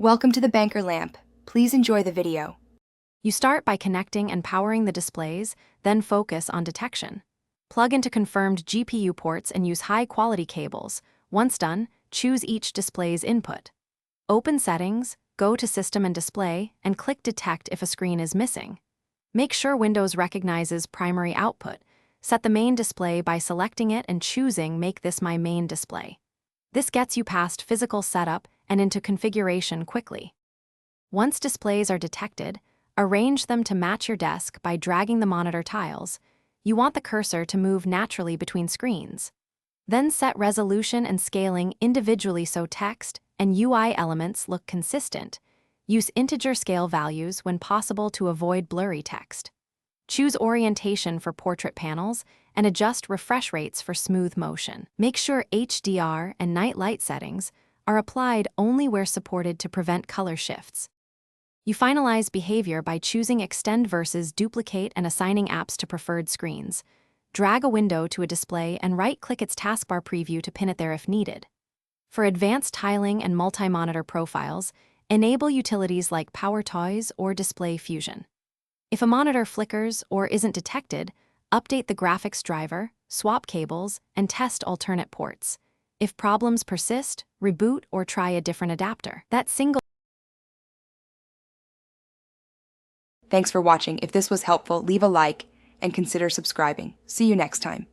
Welcome to the Banker Lamp. Please enjoy the video. You start by connecting and powering the displays, then focus on detection. Plug into confirmed GPU ports and use high-quality cables. Once done, choose each display's input. Open Settings, go to System and Display, and click Detect if a screen is missing. Make sure Windows recognizes primary output. Set the main display by selecting it and choosing Make this my main display. This gets you past physical setup and into configuration quickly. Once displays are detected, arrange them to match your desk by dragging the monitor tiles. You want the cursor to move naturally between screens. Then set resolution and scaling individually so text and UI elements look consistent. Use integer scale values when possible to avoid blurry text. Choose orientation for portrait panels and adjust refresh rates for smooth motion. Make sure HDR and night light settings are applied only where supported to prevent color shifts. You finalize behavior by choosing Extend versus Duplicate and assigning apps to preferred screens. Drag a window to a display and right-click its taskbar preview to pin it there if needed. For advanced tiling and multi-monitor profiles, enable utilities like Power Toys or Display Fusion. If a monitor flickers or isn't detected, update the graphics driver, swap cables, and test alternate ports. If problems persist, reboot or try a different adapter. Thanks for watching. If this was helpful, leave a like and consider subscribing. See you next time.